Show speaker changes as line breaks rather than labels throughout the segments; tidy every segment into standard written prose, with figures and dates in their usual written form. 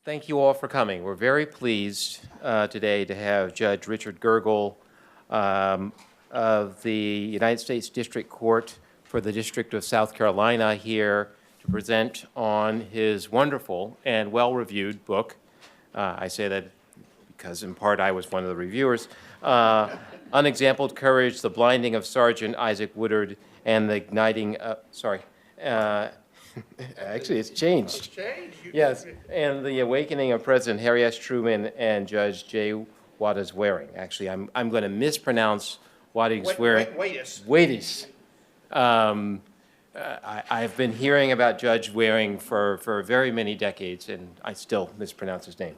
Thank you all for coming. We're very pleased today to have Judge Richard Gergel of the United States District Court for the District of South Carolina here to present on his wonderful and well-reviewed book. I say that because in part I was one of the reviewers. Unexampled Courage, The Blinding of Sergeant Isaac Woodard, and the Igniting, actually, it's changed.
It's changed.
Yes, and the Awakening of President Harry S. Truman and Judge J. Waties Waring. Actually, I'm going to mispronounce Waties Waring.
Waties.
I've been hearing about Judge Waring for very many decades, and I still mispronounce his name.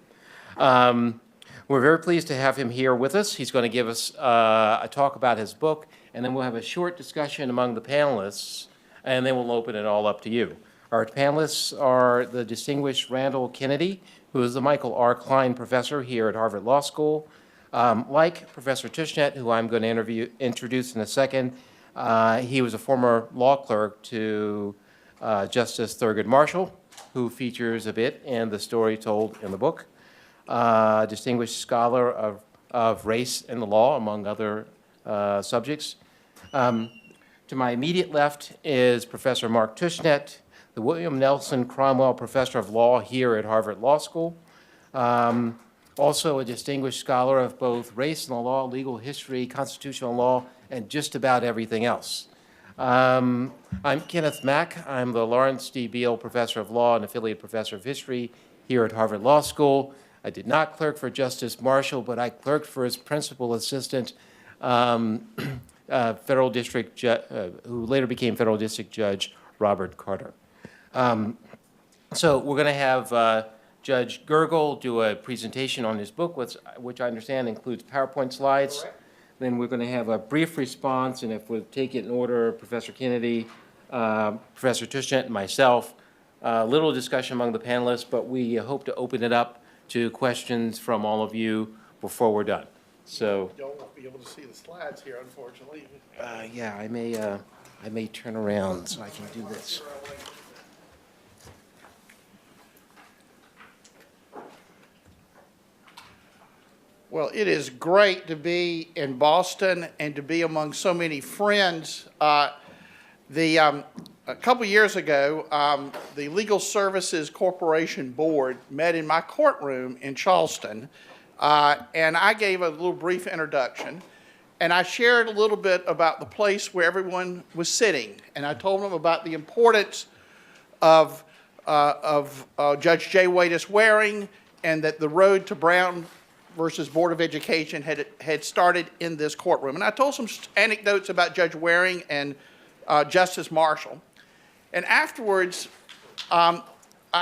We're very pleased to have him here with us. He's going to give us a talk about his book, and then we'll have a short discussion among the panelists, and then we'll open it all up to you. Our panelists are the distinguished Randall Kennedy, who is the Michael R. Klein Professor here at Harvard Law School. Like Professor Tushnet, who I'm going to introduce in a second, he was a former law clerk to Justice Thurgood Marshall, who features a bit in the story told in the book. Distinguished scholar of race and the law, among other subjects. To my immediate left is Professor Mark Tushnet, the William Nelson Cromwell Professor of Law here at Harvard Law School. Also a distinguished scholar of both race and the law, legal history, constitutional law, and just about everything else. I'm Kenneth Mack. I'm the Lawrence D. Beale Professor of Law and Affiliate Professor of History here at Harvard Law School. I did not clerk for Justice Marshall, but I clerked for his principal assistant, federal district who later became federal district judge Robert Carter. So we're going to have Judge Gergel do a presentation on his book, which I understand includes PowerPoint slides.
Correct.
Then we're going to have a brief response, and if we'll take it in order, Professor Kennedy, Professor Tushnet, and myself, little discussion among the panelists, but we hope to open it up to questions from all of you before we're done. So,
You don't be able to see the slides here, unfortunately.
yeah, I may turn around so I can do this.
Well, it is great to be in Boston and to be among so many friends. A couple years ago, the Legal Services Corporation Board met in my courtroom in Charleston, and I gave a little brief introduction, and I shared a little bit about the place where everyone was sitting, and I told them about the importance of Judge J. Waties Waring, and that the road to Brown versus Board of Education had started in this courtroom. And I told some anecdotes about Judge Waring and Justice Marshall. And afterwards, I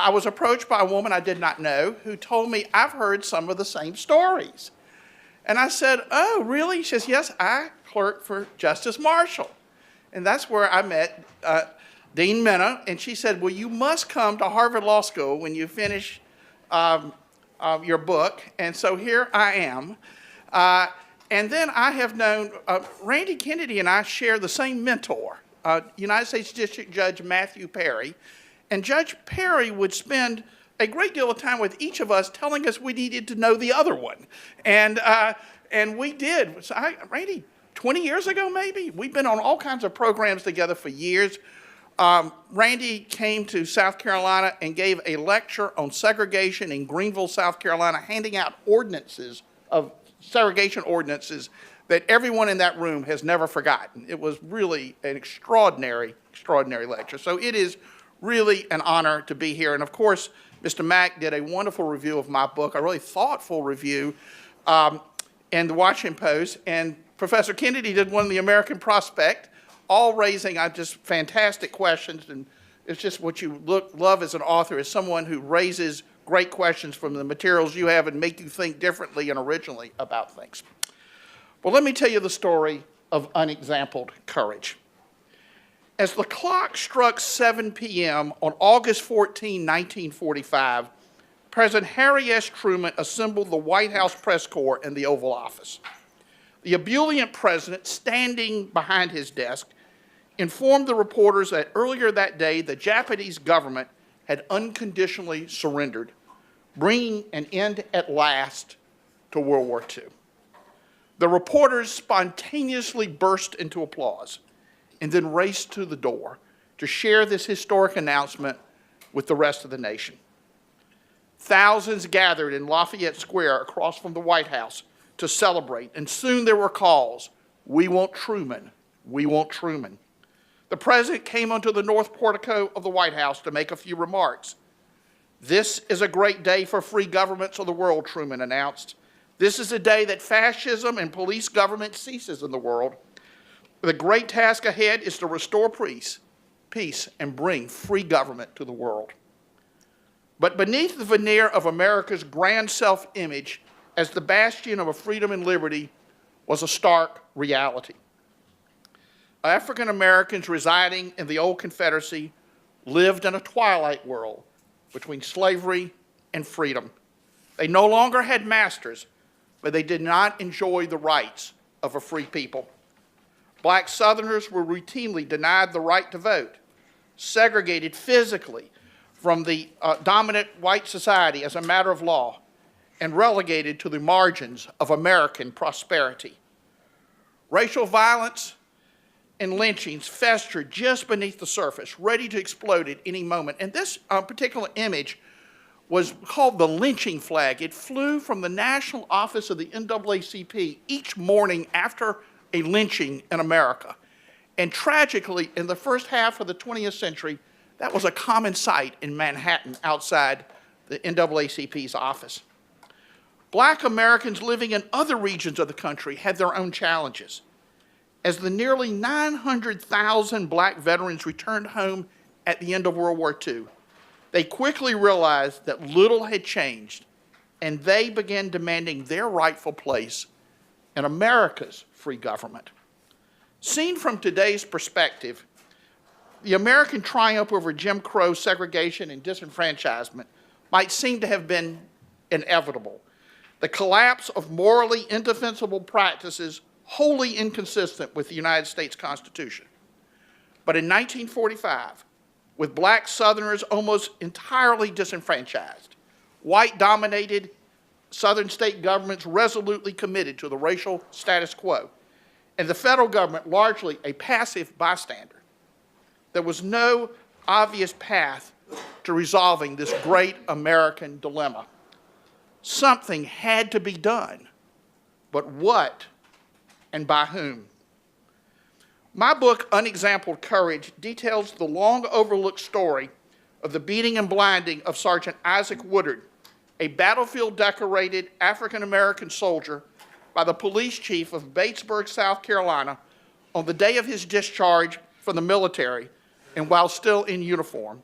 was approached by a woman I did not know who told me, I've heard some of the same stories. And I said, oh, really? She says, yes, I clerked for Justice Marshall. And that's where I met Dean Minna. And she said, well, you must come to Harvard Law School when you finish your book. And so here I am. And then I have known, Randy Kennedy and I share the same mentor, United States District Judge Matthew Perry. And Judge Perry would spend a great deal of time with each of us telling us we needed to know the other one. And we did. So Randy, 20 years ago maybe? We've been on all kinds of programs together for years. Randy came to South Carolina and gave a lecture on segregation in Greenville, South Carolina, handing out ordinances of segregation ordinances that everyone in that room has never forgotten. It was really an extraordinary, extraordinary lecture. So it is really an honor to be here. And of course, Mr. Mack did a wonderful review of my book, a really thoughtful review in the Washington Post. And Professor Kennedy did one in the American Prospect, all raising just fantastic questions. And it's just what you love as an author, is someone who raises great questions from the materials you have and make you think differently and originally about things. Well, let me tell you the story of Unexampled Courage. As the clock struck 7 p.m. on August 14, 1945, President Harry S. Truman assembled the White House press corps in the Oval Office. The ebullient president, standing behind his desk, informed the reporters that earlier that day the Japanese government had unconditionally surrendered, bringing an end at last to World War II. The reporters spontaneously burst into applause and then raced to the door to share this historic announcement with the rest of the nation. Thousands gathered in Lafayette Square across from the White House to celebrate, and soon there were calls, "We want Truman, we want Truman." The president came onto the north portico of the White House to make a few remarks. "This is a great day for free governments of the world," Truman announced. "This is a day that fascism and police government ceases in the world. The great task ahead is to restore peace and bring free government to the world." But beneath the veneer of America's grand self-image as the bastion of freedom and liberty was a stark reality. African Americans residing in the old Confederacy lived in a twilight world between slavery and freedom. They no longer had masters, but they did not enjoy the rights of a free people. Black Southerners were routinely denied the right to vote, segregated physically from the dominant white society as a matter of law, and relegated to the margins of American prosperity. Racial violence and lynchings festered just beneath the surface, ready to explode at any moment. And this particular image was called the lynching flag. It flew from the national office of the NAACP each morning after a lynching in America. And tragically, in the first half of the 20th century, that was a common sight in Manhattan outside the NAACP's office. Black Americans living in other regions of the country had their own challenges. As the nearly 900,000 black veterans returned home at the end of World War II, they quickly realized that little had changed, and they began demanding their rightful place in America's free government. Seen from today's perspective, the American triumph over Jim Crow segregation and disenfranchisement might seem to have been inevitable. The collapse of morally indefensible practices wholly inconsistent with the United States Constitution. But in 1945, with black Southerners almost entirely disenfranchised, white-dominated Southern state governments resolutely committed to the racial status quo, and the federal government largely a passive bystander, there was no obvious path to resolving this great American dilemma. Something had to be done, but what and by whom? My book, Unexampled Courage, details the long-overlooked story of the beating and blinding of Sergeant Isaac Woodard, a battlefield-decorated African-American soldier by the police chief of Batesburg, South Carolina, on the day of his discharge from the military and while still in uniform,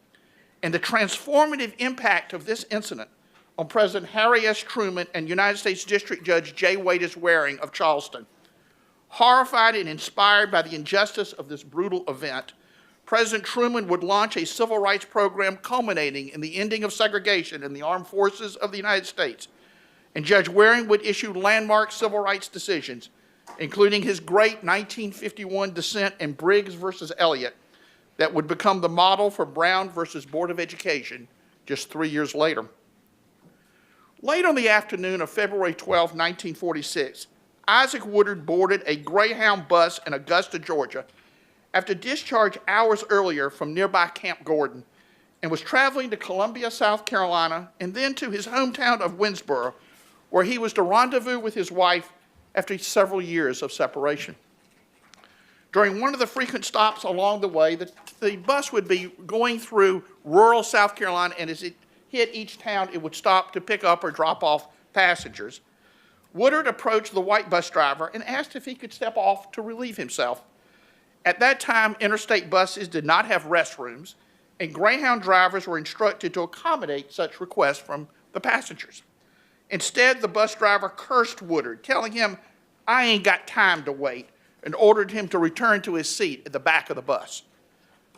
and the transformative impact of this incident on President Harry S. Truman and United States District Judge J. Waties Waring of Charleston. Horrified and inspired by the injustice of this brutal event, President Truman would launch a civil rights program culminating in the ending of segregation in the armed forces of the United States. And Judge Waring would issue landmark civil rights decisions, including his great 1951 dissent in Briggs versus Elliott that would become the model for Brown versus Board of Education just 3 years later. Late on the afternoon of February 12, 1946, Isaac Woodard boarded a Greyhound bus in Augusta, Georgia, after discharge hours earlier from nearby Camp Gordon, and was traveling to Columbia, South Carolina, and then to his hometown of Winsboro, where he was to rendezvous with his wife after several years of separation. During one of the frequent stops along the way, the bus would be going through rural South Carolina, and as it hit each town, it would stop to pick up or drop off passengers. Woodard approached the white bus driver and asked if he could step off to relieve himself. At that time, interstate buses did not have restrooms, and Greyhound drivers were instructed to accommodate such requests from the passengers. Instead, the bus driver cursed Woodard, telling him, "I ain't got time to wait," and ordered him to return to his seat at the back of the bus.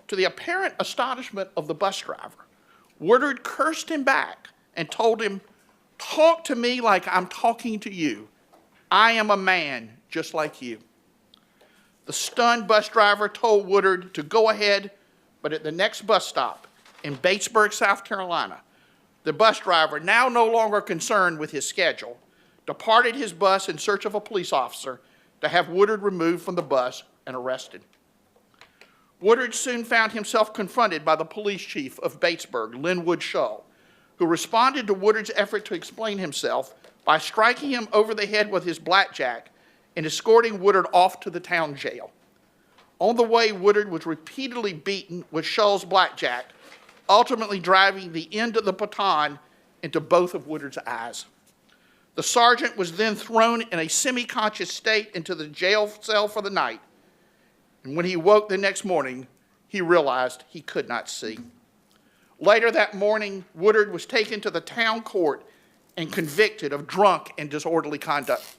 To the apparent astonishment of the bus driver, Woodard cursed him back and told him, "Talk to me like I'm talking to you. I am a man just like you." The stunned bus driver told Woodard to go ahead, but at the next bus stop in Batesburg, South Carolina, the bus driver, now no longer concerned with his schedule, departed his bus in search of a police officer to have Woodard removed from the bus and arrested. Woodard soon found himself confronted by the police chief of Batesburg, Linwood Shaw, who responded to Woodard's effort to explain himself by striking him over the head with his blackjack and escorting Woodard off to the town jail. On the way, Woodard was repeatedly beaten with Shaw's blackjack, ultimately driving the end of the baton into both of Woodard's eyes. The sergeant was then thrown in a semi-conscious state into the jail cell for the night, and when he woke the next morning, he realized he could not see. Later that morning, Woodard was taken to the town court and convicted of drunk and disorderly conduct.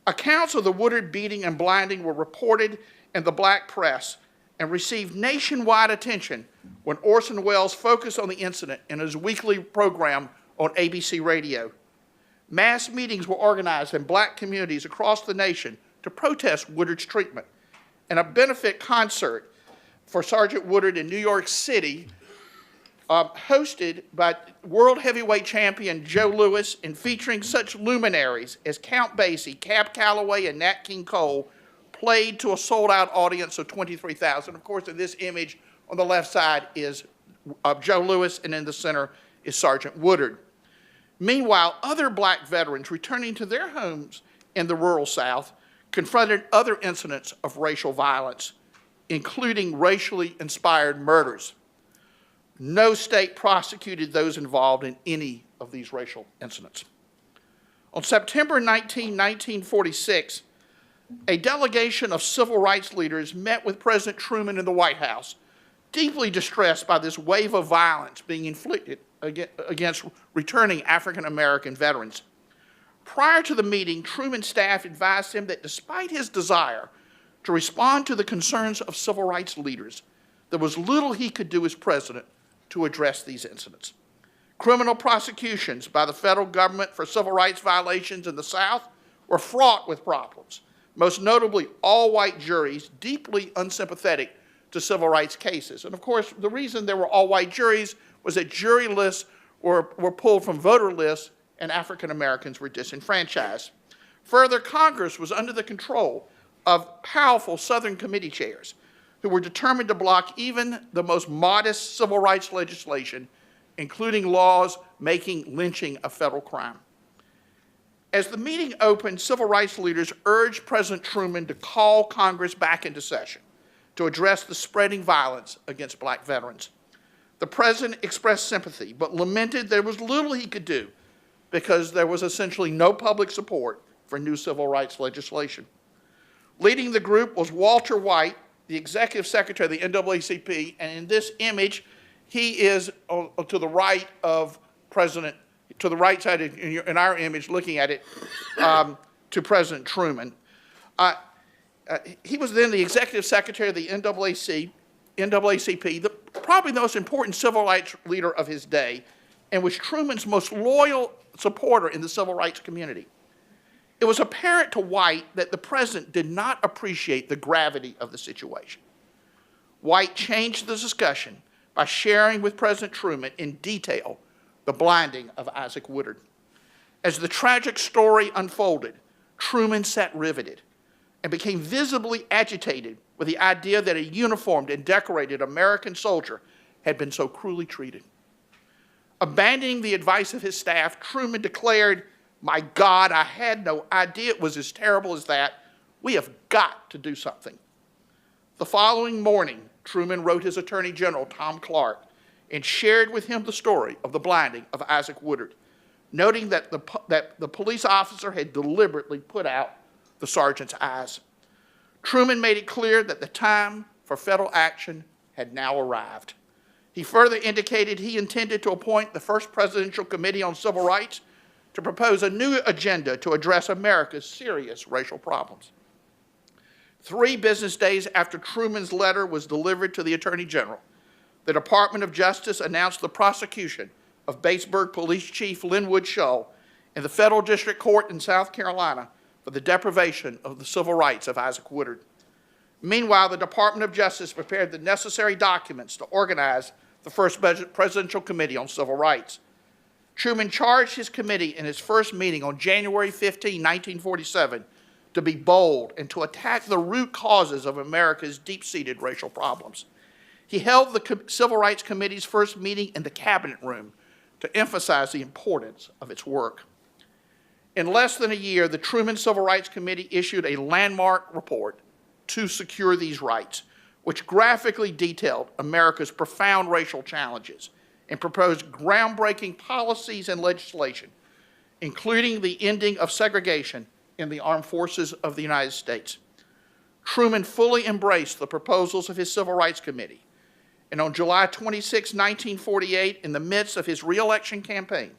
Accounts of the Woodard beating and blinding were reported in the black press and received nationwide attention when Orson Welles focused on the incident in his weekly program on ABC Radio. Mass meetings were organized in black communities across the nation to protest Woodard's treatment, and a benefit concert for Sergeant Woodard in New York City, hosted by world heavyweight champion Joe Louis and featuring such luminaries as Count Basie, Cab Calloway, and Nat King Cole, played to a sold-out audience of 23,000. Of course, in this image on the left side is Joe Louis, and in the center is Sergeant Woodard. Meanwhile, other black veterans returning to their homes in the rural South confronted other incidents of racial violence, including racially inspired murders. No state prosecuted those involved in any of these racial incidents. On September 19, 1946, a delegation of civil rights leaders met with President Truman in the White House, deeply distressed by this wave of violence being inflicted against returning African-American veterans. Prior to the meeting, Truman's staff advised him that despite his desire to respond to the concerns of civil rights leaders, there was little he could do as president to address these incidents. Criminal prosecutions by the federal government for civil rights violations in the South were fraught with problems, most notably all-white juries deeply unsympathetic to civil rights cases. And of course, the reason there were all-white juries was that jury lists were pulled from voter lists and African Americans were disenfranchised. Further, Congress was under the control of powerful Southern committee chairs who were determined to block even the most modest civil rights legislation, including laws making lynching a federal crime. As the meeting opened, civil rights leaders urged President Truman to call Congress back into session to address the spreading violence against black veterans. The president expressed sympathy, but lamented there was little he could do because there was essentially no public support for new civil rights legislation. Leading the group was Walter White, the executive secretary of the NAACP, and in this image, he is to the right of President, to the right side in our image, looking at it, to President Truman. He was then the executive secretary of the NAACP, probably the most important civil rights leader of his day, and was Truman's most loyal supporter in the civil rights community. It was apparent to White that the president did not appreciate the gravity of the situation. White changed the discussion by sharing with President Truman in detail the blinding of Isaac Woodard. As the tragic story unfolded, Truman sat riveted and became visibly agitated with the idea that a uniformed and decorated American soldier had been so cruelly treated. Abandoning the advice of his staff, Truman declared, "My God, I had no idea it was as terrible as that. We have got to do something." The following morning, Truman wrote his Attorney General, Tom Clark, and shared with him the story of the blinding of Isaac Woodard, noting that the police officer had deliberately put out the sergeant's eyes. Truman made it clear that the time for federal action had now arrived. He further indicated he intended to appoint the first Presidential Committee on Civil Rights to propose a new agenda to address America's serious racial problems. 3 business days after Truman's letter was delivered to the Attorney General, the Department of Justice announced the prosecution of Batesburg Police Chief Linwood Shaw in the Federal District Court in South Carolina for the deprivation of the civil rights of Isaac Woodard. Meanwhile, the Department of Justice prepared the necessary documents to organize the first Presidential Committee on Civil Rights. Truman charged his committee in his first meeting on January 15, 1947, to be bold and to attack the root causes of America's deep-seated racial problems. He held the Civil Rights Committee's first meeting in the Cabinet Room to emphasize the importance of its work. In less than a year, the Truman Civil Rights Committee issued a landmark report, To Secure These Rights, which graphically detailed America's profound racial challenges and proposed groundbreaking policies and legislation, including the ending of segregation in the armed forces of the United States. Truman fully embraced the proposals of his Civil Rights Committee, and on July 26, 1948, in the midst of his re-election campaign,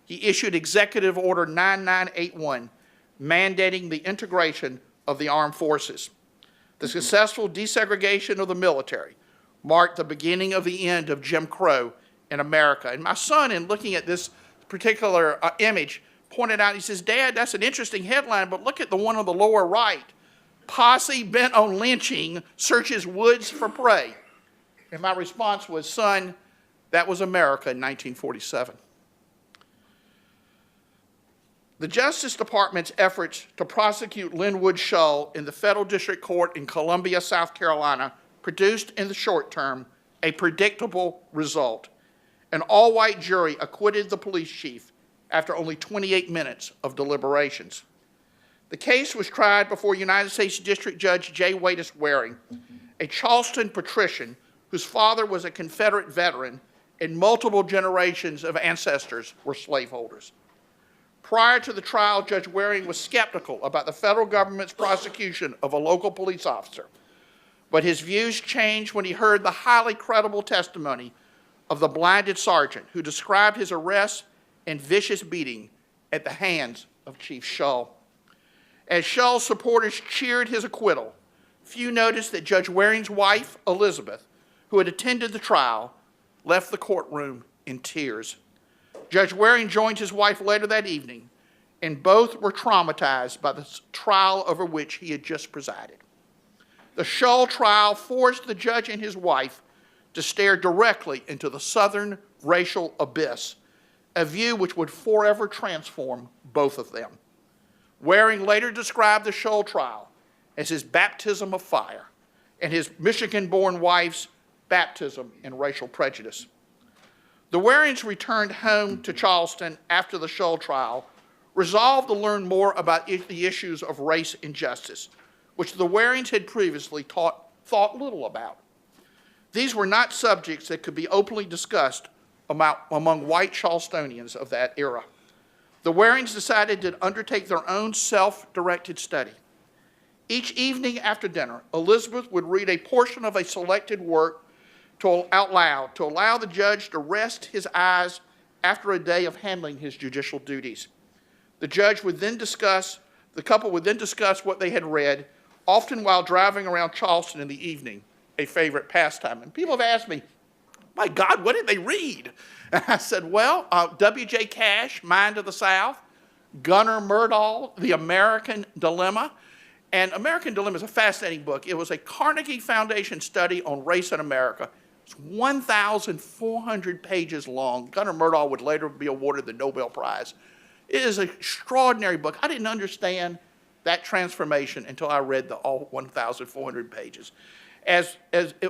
he issued Executive Order 9981, mandating the integration of the armed forces. The successful desegregation of the military marked the beginning of the end of Jim Crow in America. And my son, in looking at this particular image, pointed out, he says, "Dad, that's an interesting headline, but look at the one on the lower right. Posse bent on lynching searches woods for prey." And my response was, "Son, that was America in 1947. The Justice Department's efforts to prosecute Linwood Shull in the Federal District Court in Columbia, South Carolina, produced in the short term a predictable result. An all-white jury acquitted the police chief after only 28 minutes of deliberations. The case was tried before United States District Judge J. Waties Waring, a Charleston patrician whose father was a Confederate veteran and multiple generations of ancestors were slaveholders. Prior to the trial, Judge Waring was skeptical about the federal government's prosecution of a local police officer, but his views changed when he heard the highly credible testimony of the blinded sergeant who described his arrest and vicious beating at the hands of Chief Shull. As Shull's supporters cheered his acquittal, few noticed that Judge Waring's wife, Elizabeth, who had attended the trial, left the courtroom in tears. Judge Waring joined his wife later that evening, and both were traumatized by the trial over which he had just presided. The Shull trial forced the judge and his wife to stare directly into the Southern racial abyss, a view which would forever transform both of them. Waring later described the Shull trial as his baptism of fire and his Michigan-born wife's baptism in racial prejudice. The Warings returned home to Charleston after the Shull trial, resolved to learn more about the issues of race and justice, which the Warings had previously thought little about. These were not subjects that could be openly discussed among white Charlestonians of that era. The Warings decided to undertake their own self-directed study. Each evening after dinner, Elizabeth would read a portion of a selected work out loud to allow the judge to rest his eyes after a day of handling his judicial duties. The couple would then discuss what they had read, often while driving around Charleston in the evening, a favorite pastime. And people have asked me, "My God, what did they read?" And I said, well, W.J. Cash, Mind of the South, Gunnar Myrdal, The American Dilemma. And American Dilemma is a fascinating book. It was a Carnegie Foundation study on race in America. It's 1,400 pages long. Gunnar Myrdal would later be awarded the Nobel Prize. It is an extraordinary book. I didn't understand that transformation until I read all 1,400 pages.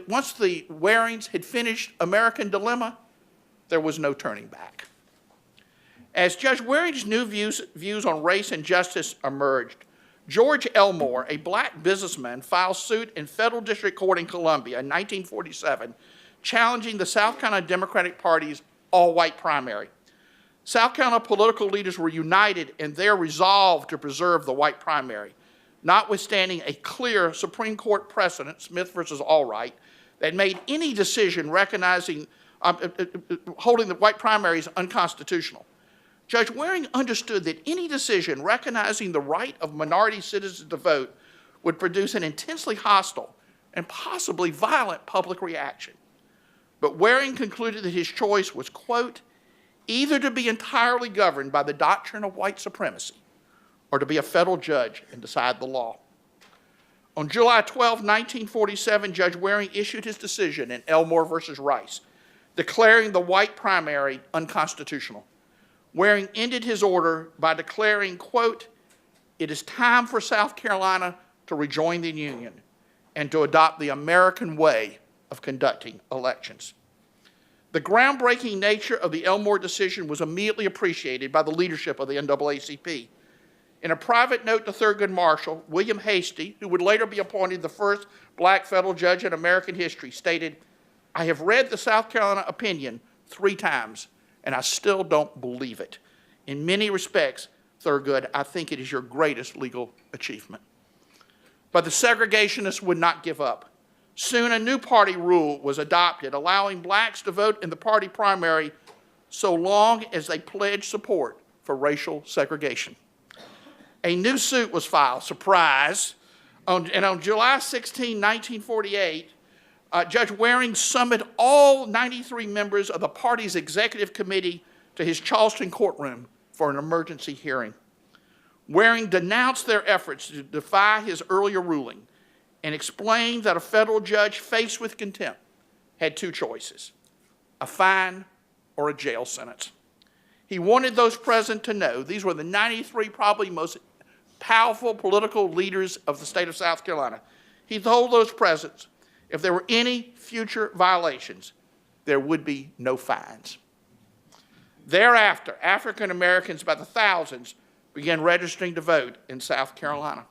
Once the Warings had finished American Dilemma, there was no turning back. As Judge Waring's new views on race and justice emerged, George Elmore, a black businessman, filed suit in Federal District Court in Columbia in 1947, challenging the South Carolina Democratic Party's all-white primary. South Carolina political leaders were united in their resolve to preserve the white primary, notwithstanding a clear Supreme Court precedent, Smith versus Allwright, that made any decision holding the white primaries unconstitutional. Judge Waring understood that any decision recognizing the right of minority citizens to vote would produce an intensely hostile and possibly violent public reaction. But Waring concluded that his choice was, quote, either to be entirely governed by the doctrine of white supremacy or to be a federal judge and decide the law. On July 12, 1947, Judge Waring issued his decision in Elmore versus Rice, declaring the white primary unconstitutional. Waring ended his order by declaring, quote, "It is time for South Carolina to rejoin the Union and to adopt the American way of conducting elections." The groundbreaking nature of the Elmore decision was immediately appreciated by the leadership of the NAACP. In a private note to Thurgood Marshall, William Hastie, who would later be appointed the first black federal judge in American history, stated, "I have read the South Carolina opinion 3 times, and I still don't believe it. In many respects, Thurgood, I think it is your greatest legal achievement." But the segregationists would not give up. Soon a new party rule was adopted, allowing blacks to vote in the party primary so long as they pledged support for racial segregation. A new suit was filed, surprise, and on July 16, 1948, Judge Waring summoned all 93 members of the party's executive committee to his Charleston courtroom for an emergency hearing. Waring denounced their efforts to defy his earlier ruling and explained that a federal judge faced with contempt had 2 choices, a fine or a jail sentence. He wanted those present to know these were the 93 probably most powerful political leaders of the state of South Carolina. He told those present if there were any future violations, there would be no fines. Thereafter, African Americans by the thousands began registering to vote in South Carolina.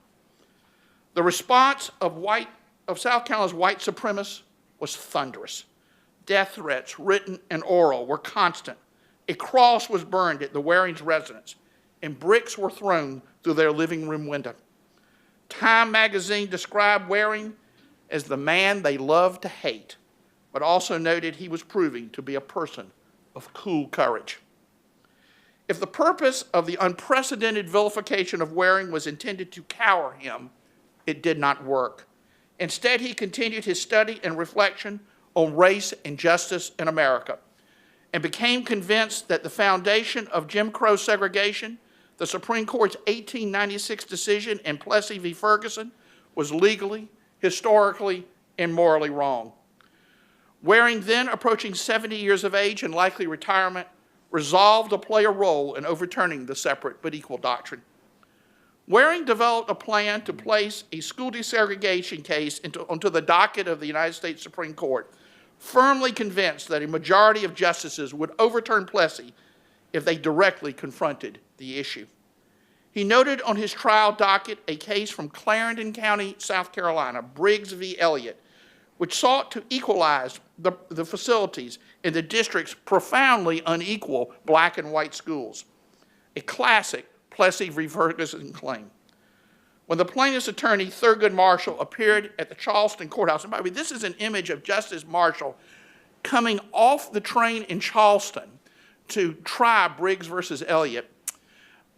The response of South Carolina's white supremacists was thunderous. Death threats, written and oral, were constant. A cross was burned at the Warings' residence, and bricks were thrown through their living room window. Time magazine described Waring as the man they loved to hate, but also noted he was proving to be a person of cool courage. If the purpose of the unprecedented vilification of Waring was intended to cower him, it did not work. Instead, he continued his study and reflection on race and justice in America and became convinced that the foundation of Jim Crow segregation, the Supreme Court's 1896 decision in Plessy v. Ferguson, was legally, historically, and morally wrong. Waring, then approaching 70 years of age and likely retirement, resolved to play a role in overturning the separate but equal doctrine. Waring developed a plan to place a school desegregation case onto the docket of the United States Supreme Court, firmly convinced that a majority of justices would overturn Plessy if they directly confronted the issue. He noted on his trial docket a case from Clarendon County, South Carolina, Briggs v. Elliott, which sought to equalize the facilities in the district's profoundly unequal black and white schools, a classic Plessy v. Ferguson claim. When the plaintiff's attorney, Thurgood Marshall, appeared at the Charleston courthouse, and by the way, this is an image of Justice Marshall coming off the train in Charleston to try Briggs versus Elliott,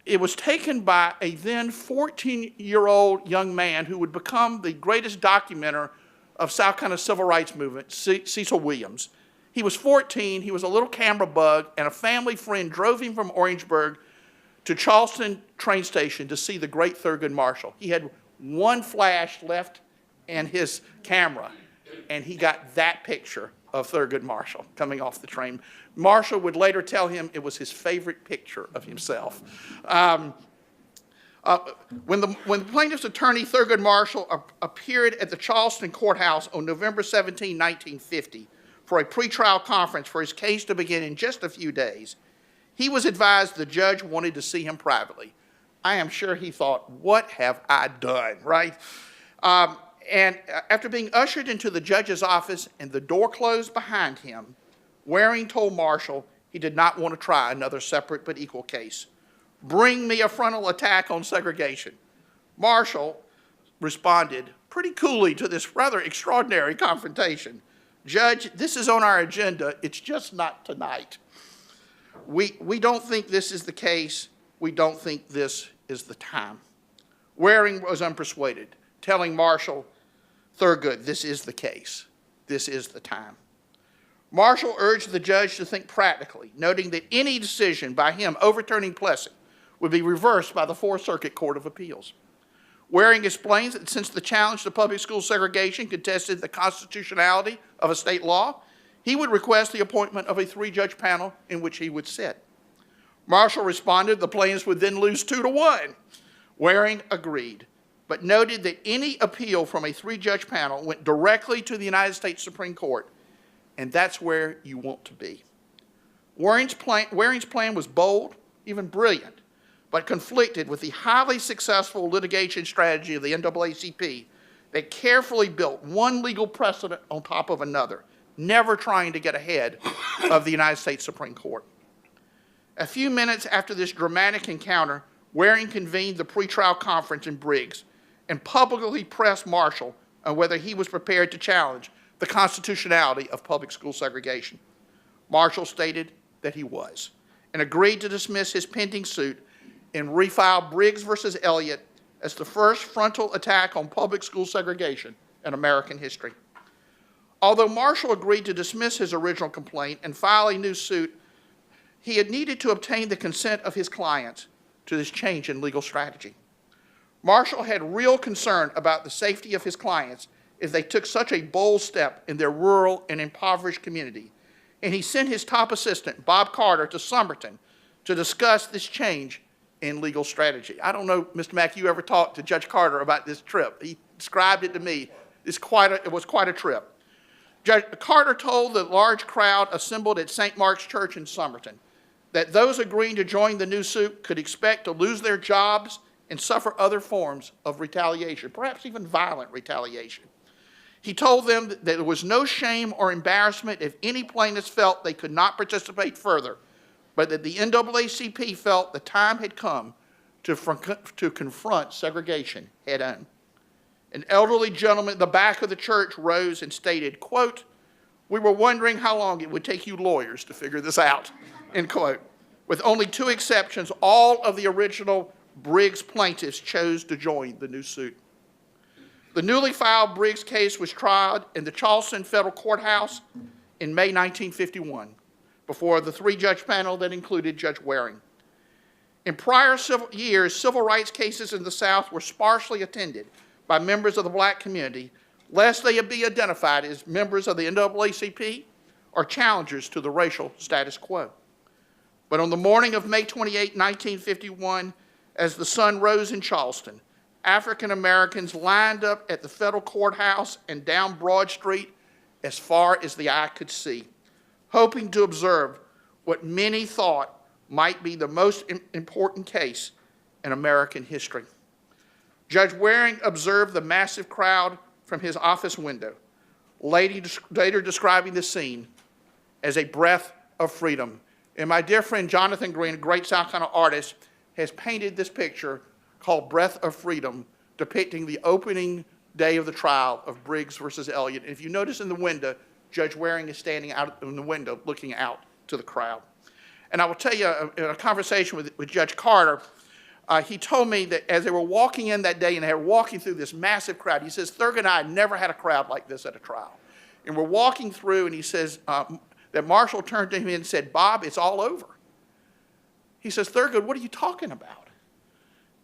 it was taken by a then 14-year-old young man who would become the greatest documenter of South Carolina civil rights movement, Cecil Williams. He was 14, he was a little camera bug, and a family friend drove him from Orangeburg to Charleston train station to see the great Thurgood Marshall. He had one flash left in his camera, and he got that picture of Thurgood Marshall coming off the train. Marshall would later tell him it was his favorite picture of himself. When the plaintiff's attorney, Thurgood Marshall, appeared at the Charleston courthouse on November 17, 1950, for a pretrial conference for his case to begin in just a few days, he was advised the judge wanted to see him privately. I am sure he thought, what have I done, right? And after being ushered into the judge's office and the door closed behind him, Waring told Marshall he did not want to try another separate but equal case. Bring me a frontal attack on segregation. Marshall responded pretty coolly to this rather extraordinary confrontation. Judge, this is on our agenda. It's just not tonight. We don't think this is the case. We don't think this is the time. Waring was unpersuaded, telling Marshall, Thurgood, this is the case. This is the time. Marshall urged the judge to think practically, noting that any decision by him overturning Plessy would be reversed by the Fourth Circuit Court of Appeals. Waring explains that since the challenge to public school segregation contested the constitutionality of a state law, he would request the appointment of a 3-judge panel in which he would sit. Marshall responded the plaintiffs would then lose 2-1. Waring agreed, but noted that any appeal from a 3-judge panel went directly to the United States Supreme Court, and that's where you want to be. Waring's plan was bold, even brilliant, but conflicted with the highly successful litigation strategy of the NAACP that carefully built one legal precedent on top of another, never trying to get ahead of the United States Supreme Court. A few minutes after this dramatic encounter, Waring convened the pretrial conference in Briggs and publicly pressed Marshall on whether he was prepared to challenge the constitutionality of public school segregation. Marshall stated that he was and agreed to dismiss his pending suit and refile Briggs versus Elliott as the first frontal attack on public school segregation in American history. Although Marshall agreed to dismiss his original complaint and file a new suit, he had needed to obtain the consent of his clients to this change in legal strategy. Marshall had real concern about the safety of his clients if they took such a bold step in their rural and impoverished community, and he sent his top assistant, Bob Carter, to Somerton to discuss this change in legal strategy. I don't know, Mr. Mack, you ever talked to Judge Carter about this trip. He described it to me. It was quite a trip. Judge Carter told the large crowd assembled at St. Mark's Church in Somerton that those agreeing to join the new suit could expect to lose their jobs and suffer other forms of retaliation, perhaps even violent retaliation. He told them that there was no shame or embarrassment if any plaintiffs felt they could not participate further, but that the NAACP felt the time had come to confront segregation head on. An elderly gentleman at the back of the church rose and stated, quote, "We were wondering how long it would take you lawyers to figure this out," end quote. With only 2 exceptions, all of the original Briggs plaintiffs chose to join the new suit. The newly filed Briggs case was tried in the Charleston Federal Courthouse in May 1951 before the 3-judge panel that included Judge Waring. In prior years, civil rights cases in the South were sparsely attended by members of the black community, lest they be identified as members of the NAACP or challengers to the racial status quo. But on the morning of May 28, 1951, as the sun rose in Charleston, African Americans lined up at the federal courthouse and down Broad Street as far as the eye could see, hoping to observe what many thought might be the most important case in American history. Judge Waring observed the massive crowd from his office window, later describing the scene as a breath of freedom. And my dear friend Jonathan Green, a great South Carolina artist, has painted this picture called Breath of Freedom, depicting the opening day of the trial of Briggs versus Elliott. And if you notice in the window, Judge Waring is standing out in the window looking out to the crowd. And I will tell you, in a conversation with Judge Carter, he told me that as they were walking in that day and they were walking through this massive crowd, he says, Thurgood and I had never had a crowd like this at a trial. And we're walking through, and he says that Marshall turned to him and said, "Bob, it's all over." He says, "Thurgood, what are you talking about?"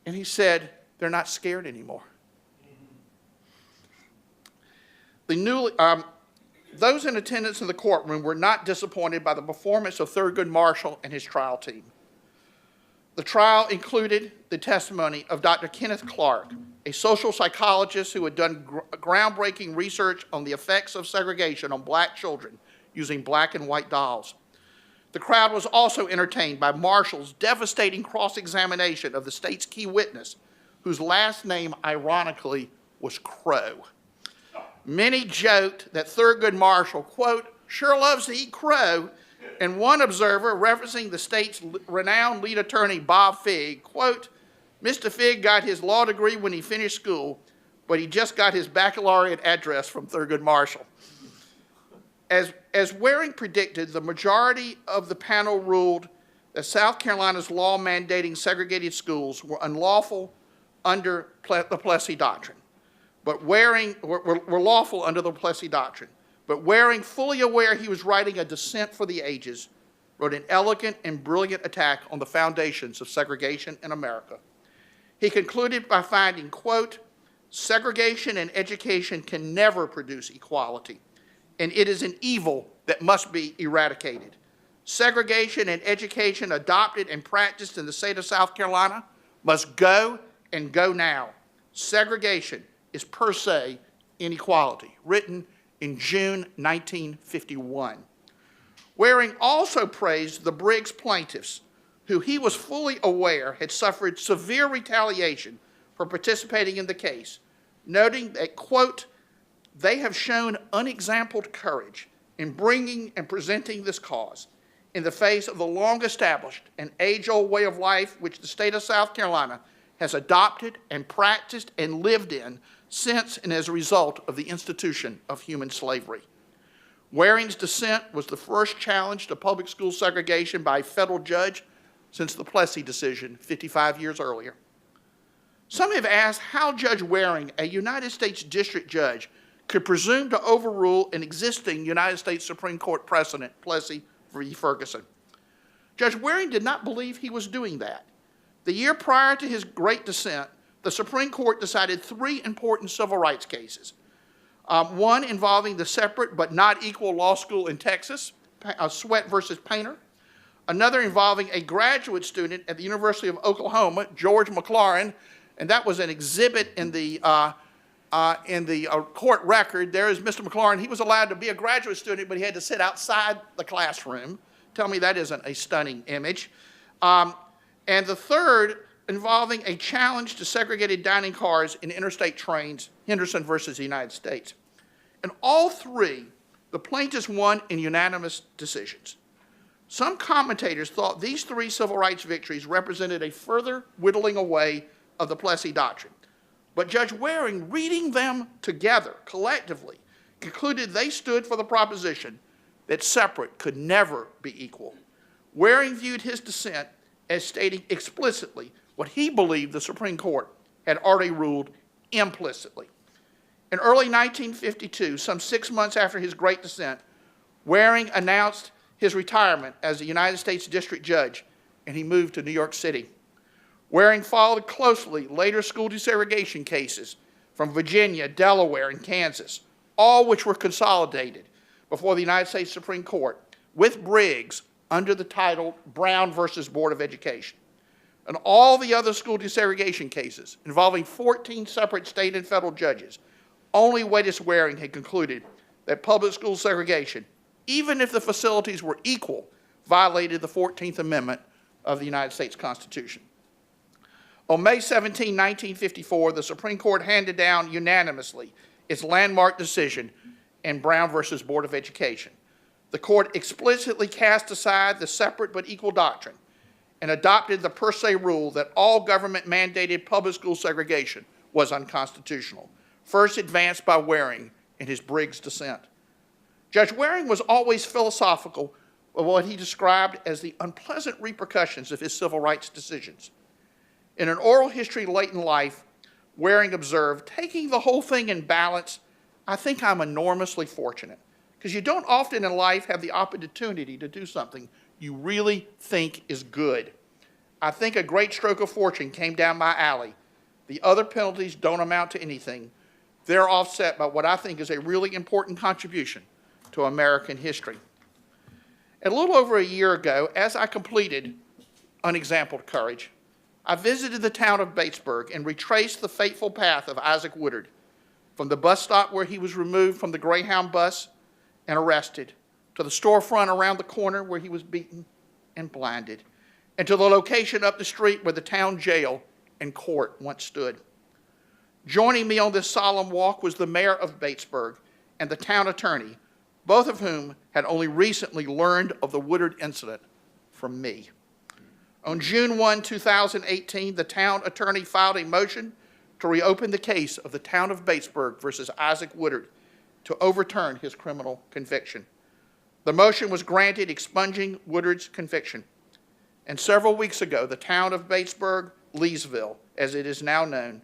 And he said, "They're not scared anymore." Those in attendance in the courtroom were not disappointed by the performance of Thurgood Marshall and his trial team. The trial included the testimony of Dr. Kenneth Clark, a social psychologist who had done groundbreaking research on the effects of segregation on black children using black and white dolls. The crowd was also entertained by Marshall's devastating cross-examination of the state's key witness, whose last name, ironically, was Crow. Many joked that Thurgood Marshall, quote, "sure loves to eat crow," and one observer, referencing the state's renowned lead attorney, Bob Figg, quote, "Mr. Figg got his law degree when he finished school, but he just got his baccalaureate address from Thurgood Marshall." As Waring predicted, the majority of the panel ruled that South Carolina's law mandating segregated schools were unlawful under the Plessy Doctrine, but Waring were lawful under the Plessy Doctrine. But Waring, fully aware he was writing a dissent for the ages, wrote an elegant and brilliant attack on the foundations of segregation in America. He concluded by finding, quote, "segregation and education can never produce equality, and it is an evil that must be eradicated. Segregation in education adopted and practiced in the state of South Carolina must go and go now. Segregation is per se inequality, written in June 1951. Waring also praised the Briggs plaintiffs, who he was fully aware had suffered severe retaliation for participating in the case, noting that, quote, they have shown unexampled courage in bringing and presenting this cause in the face of the long-established and age-old way of life which the state of South Carolina has adopted and practiced and lived in since and as a result of the institution of human slavery. Waring's dissent was the first challenge to public school segregation by a federal judge since the Plessy decision 55 years earlier. Some have asked how Judge Waring, a United States District Judge, could presume to overrule an existing United States Supreme Court precedent, Plessy v. Ferguson. Judge Waring did not believe he was doing that. The year prior to his great dissent, the Supreme Court decided 3 important civil rights cases. One involving the separate but not equal law school in Texas, Sweat versus Painter. Another involving a graduate student at the University of Oklahoma, George McLaurin, and that was an exhibit in the court record. There is Mr. McLaurin. He was allowed to be a graduate student, but he had to sit outside the classroom. Tell me that isn't a stunning image. And the third involving a challenge to segregated dining cars in interstate trains, Henderson versus the United States. In all 3, the plaintiffs won in unanimous decisions. Some commentators thought these 3 civil rights victories represented a further whittling away of the Plessy doctrine. But Judge Waring, reading them together, collectively, concluded they stood for the proposition that separate could never be equal. Waring viewed his dissent as stating explicitly what he believed the Supreme Court had already ruled implicitly. In early 1952, some 6 months after his great dissent, Waring announced his retirement as a United States District Judge, and he moved to New York City. Waring followed closely later school desegregation cases from Virginia, Delaware, and Kansas, all which were consolidated before the United States Supreme Court with Briggs under the title Brown versus Board of Education. And all the other school desegregation cases involving 14 separate state and federal judges, only Waties Waring had concluded that public school segregation, even if the facilities were equal, violated the 14th Amendment of the United States Constitution. On May 17, 1954, the Supreme Court handed down unanimously its landmark decision in Brown versus Board of Education. The court explicitly cast aside the separate but equal doctrine and adopted the per se rule that all government-mandated public school segregation was unconstitutional, first advanced by Waring in his Briggs dissent. Judge Waring was always philosophical of what he described as the unpleasant repercussions of his civil rights decisions. In an oral history late in life, Waring observed, taking the whole thing in balance, I think I'm enormously fortunate, because you don't often in life have the opportunity to do something you really think is good. I think a great stroke of fortune came down my alley. The other penalties don't amount to anything. They're offset by what I think is a really important contribution to American history. A little over a year ago, as I completed Unexampled Courage, I visited the town of Batesburg and retraced the fateful path of Isaac Woodard, from the bus stop where he was removed from the Greyhound bus and arrested, to the storefront around the corner where he was beaten and blinded, and to the location up the street where the town jail and court once stood. Joining me on this solemn walk was the mayor of Batesburg and the town attorney, both of whom had only recently learned of the Woodard incident from me. On June 1, 2018, the town attorney filed a motion to reopen the case of the town of Batesburg versus Isaac Woodard to overturn his criminal conviction. The motion was granted, expunging Woodard's conviction. And several weeks ago, the town of Batesburg, Leesville, as it is now known,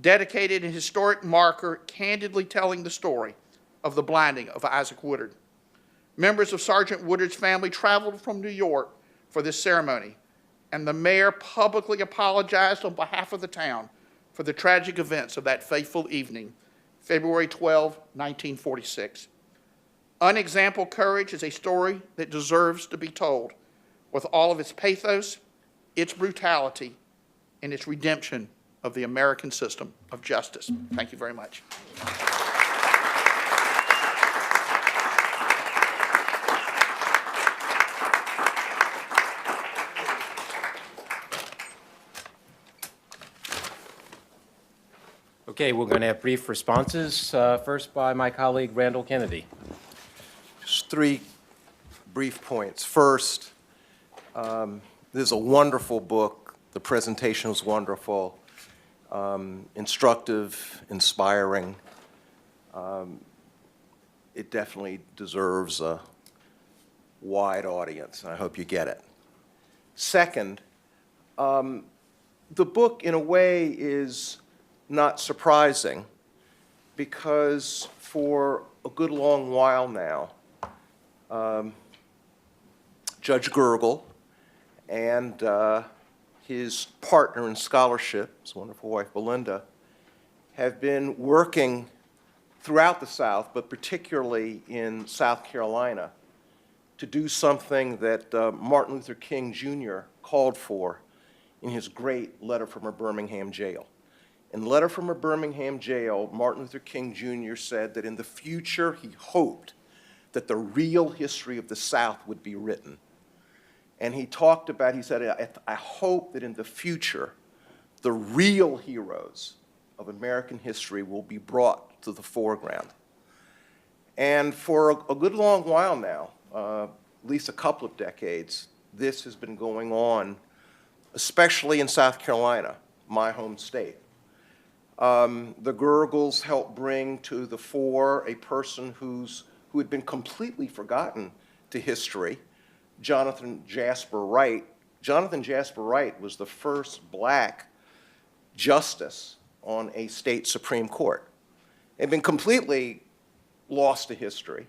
dedicated a historic marker candidly telling the story of the blinding of Isaac Woodard. Members of Sergeant Woodard's family traveled from New York for this ceremony, and the mayor publicly apologized on behalf of the town for the tragic events of that fateful evening, February 12, 1946. Unexampled courage is a story that deserves to be told with all of its pathos, its brutality, and its redemption of the American system of justice. Thank you very much.
Okay, we're going to have brief responses, first by my colleague Randall Kennedy.
Just three brief points. First, this is a wonderful book. The presentation was wonderful, instructive, inspiring. It definitely deserves a wide audience, and I hope you get it. Second, the book, in a way, is not surprising because for a good long while now, Judge Gergel and his partner in scholarship, his wonderful wife Belinda, have been working throughout the South, but particularly in South Carolina, to do something that Martin Luther King Jr. called for in his great letter from a Birmingham jail. In the letter from a Birmingham jail, Martin Luther King Jr. said that in the future he hoped that the real history of the South would be written. And he talked about, he said, I hope that in the future the real heroes of American history will be brought to the foreground. And for a good long while now, at least a couple of decades, this has been going on, especially in South Carolina, my home state. The Gergels helped bring to the fore a person who had been completely forgotten to history, Jonathan Jasper Wright. Jonathan Jasper Wright was the first black justice on a state Supreme Court. It had been completely lost to history.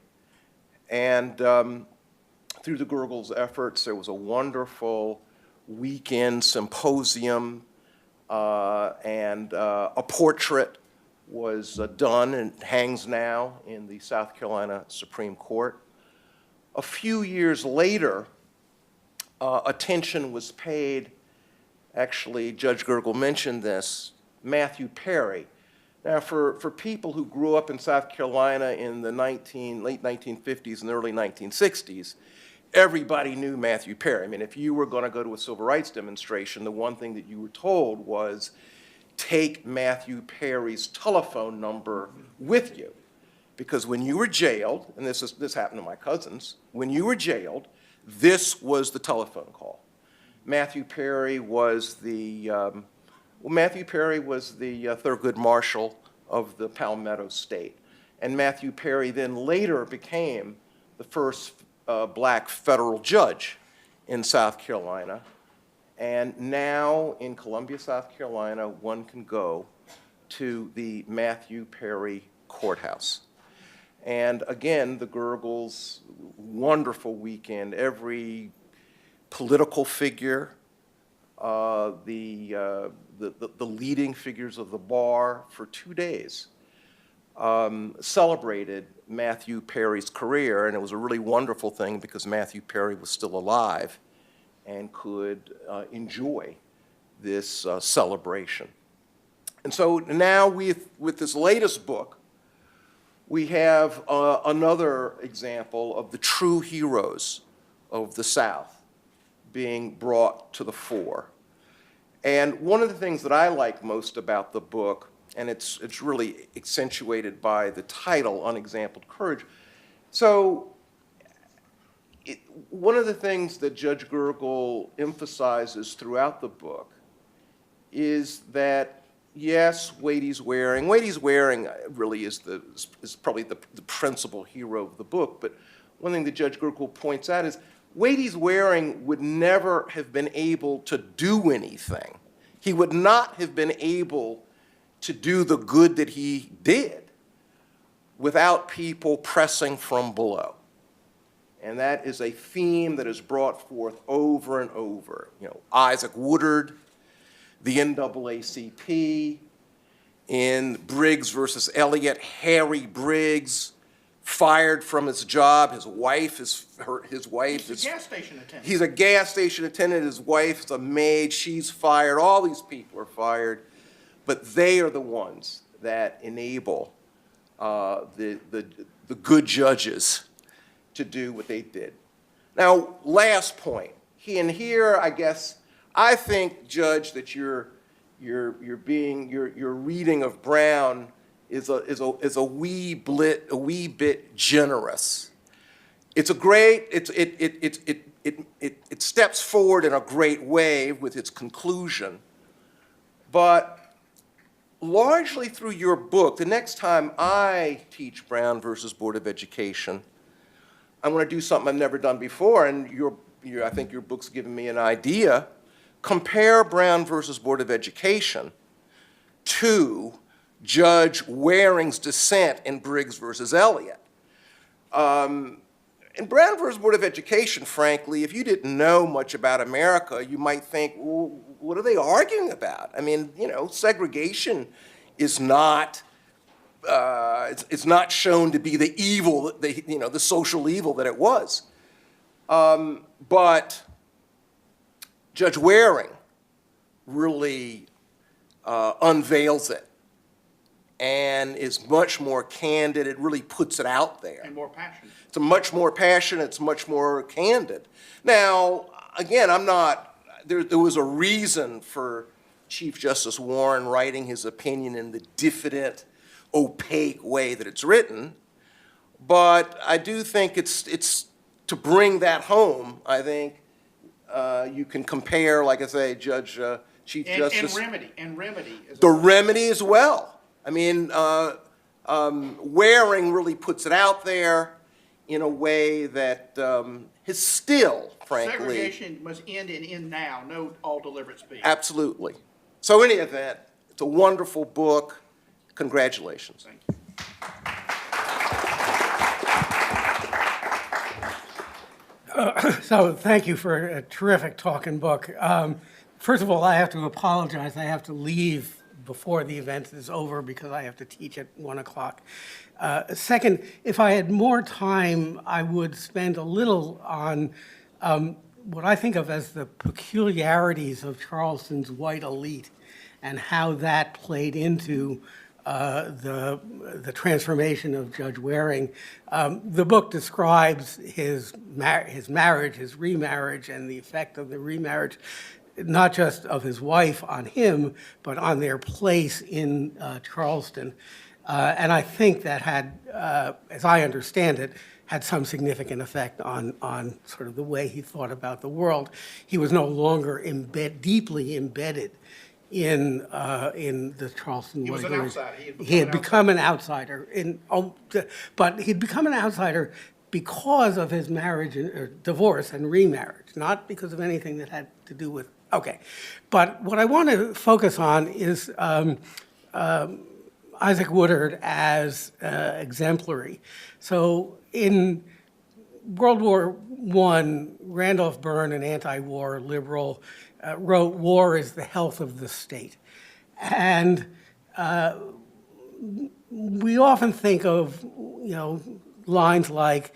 And through the Gergels' efforts, there was a wonderful weekend symposium, and a portrait was done and hangs now in the South Carolina Supreme Court. A few years later, attention was paid, actually Judge Gergel mentioned this, Matthew Perry. Now for people who grew up in South Carolina in the late 1950s and early 1960s, everybody knew Matthew Perry. I mean, if you were going to go to a civil rights demonstration, the one thing that you were told was, take Matthew Perry's telephone number with you. Because when you were jailed, and this happened to my cousins, when you were jailed, this was the telephone call. Matthew Perry was the Thurgood Marshal of the Palmetto State. And Matthew Perry then later became the first black federal judge in South Carolina. And now in Columbia, South Carolina, one can go to the Matthew Perry Courthouse. And again, the Gergels, wonderful weekend. Every political figure, the leading figures of the bar for 2 days celebrated Matthew Perry's career, and it was a really wonderful thing because Matthew Perry was still alive and could enjoy this celebration. And so now with this latest book, we have another example of the true heroes of the South being brought to the fore. And one of the things that I like most about the book, and it's really accentuated by the title, Unexampled Courage. So one of the things that Judge Gergel emphasizes throughout the book is that, yes, Waties Waring really is probably the principal hero of the book, but one thing that Judge Gergel points out is Waties Waring would never have been able to do anything. He would not have been able to do the good that he did without people pressing from below. And that is a theme that is brought forth over and over. You know, Isaac Woodard, the NAACP, in Briggs versus Elliott, Harry Briggs, fired from his job. His wife is
He's a gas station attendant.
He's a gas station attendant. His wife is a maid. She's fired. All these people are fired. But they are the ones that enable the good judges to do what they did. Now, last point. Here, I guess, I think, Judge, that your reading of Brown is a wee bit generous. It's a great. It steps forward in a great way with its conclusion, but largely through your book. The next time I teach Brown versus Board of Education, I'm going to do something I've never done before, and I think your book's given me an idea. Compare Brown versus Board of Education to Judge Waring's dissent in Briggs versus Elliott. In Brown versus Board of Education, frankly, if you didn't know much about America, you might think, well, what are they arguing about? I mean, segregation is not, it's not shown to be the evil, the social evil that it was. But Judge Waring really unveils it and is much more candid. It really puts it out there.
And more passionate.
It's much more passionate. It's much more candid. Now, again, there was a reason for Chief Justice Warren writing his opinion in the diffident, opaque way that it's written. But I do think it's to bring that home, I think you can compare, like I say, Chief Justice.
And remedy.
The remedy as well. I mean, Waring really puts it out there in a way that is still, frankly.
Segregation must end now, no all deliberate speech.
Absolutely. So in any event, it's a wonderful book. Congratulations.
Thank you.
So thank you for a terrific talking book. First of all, I have to apologize. I have to leave before the event is over because I have to teach at 1 o'clock. Second, if I had more time, I would spend a little on what I think of as the peculiarities of Charleston's white elite and how that played into the transformation of Judge Waring. The book describes his marriage, his remarriage, and the effect of the remarriage, not just of his wife on him, but on their place in Charleston. And I think that had, as I understand it, had some significant effect on sort of the way he thought about the world. He was no longer deeply embedded in the Charleston.
He was an outsider.
He had become an outsider, but he'd become an outsider because of his marriage or divorce and remarriage, not because of anything that had to do with. Okay, but what I want to focus on is Isaac Woodard as exemplary. So in World War I, Randolph Byrne, an anti-war liberal, wrote, "War is the health of the state." And we often think of, lines like,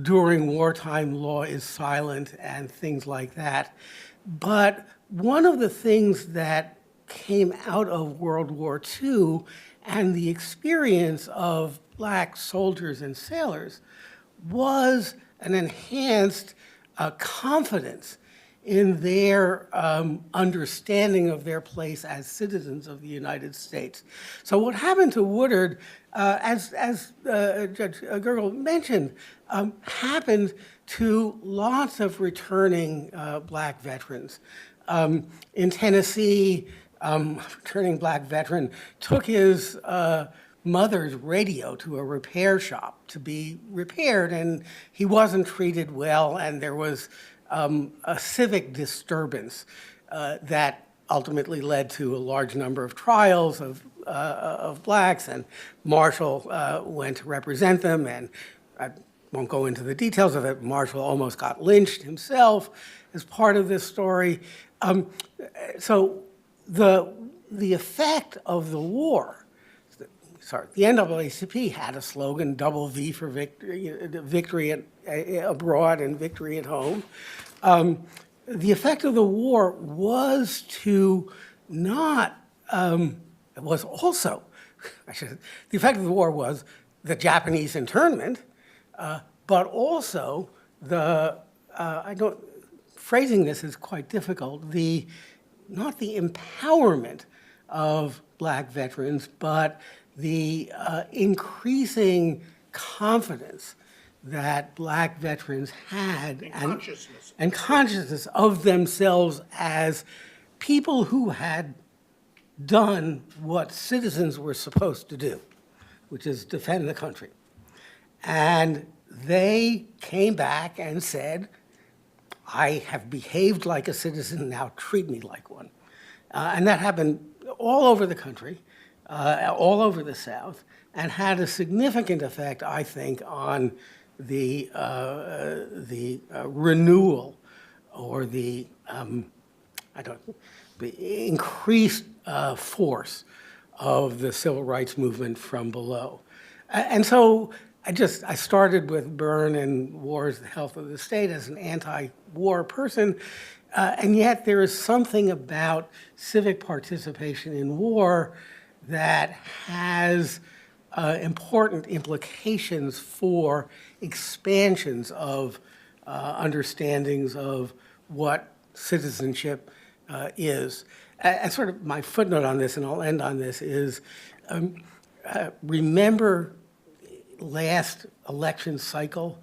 during wartime law is silent and things like that. But one of the things that came out of World War II and the experience of black soldiers and sailors was an enhanced confidence in their understanding of their place as citizens of the United States. So what happened to Woodard, as Judge Gergel mentioned, happened to lots of returning black veterans. In Tennessee, returning black veteran took his mother's radio to a repair shop to be repaired, and he wasn't treated well, and there was a civic disturbance that ultimately led to a large number of trials of blacks, and Marshall went to represent them, and I won't go into the details of it. Marshall almost got lynched himself as part of this story. So the effect of the war, the NAACP had a slogan, double V for victory, victory abroad and victory at home. The effect of the war was to not, was also, the effect of the war was the Japanese internment, but also phrasing this is quite difficult, not the empowerment of Black veterans, but the increasing confidence that Black veterans had and consciousness of themselves as people who had done what citizens were supposed to do, which is defend the country. And they came back and said, I have behaved like a citizen, now treat me like one. And that happened all over the country, all over the South, and had a significant effect, I think, on the renewal or the increased force of the civil rights movement from below. And so I started with Byrne and War is the Health of the State as an anti-war person, and yet there is something about civic participation in war that has important implications for expansions of understandings of what citizenship is. And sort of my footnote on this, and I'll end on this, is remember last election cycle,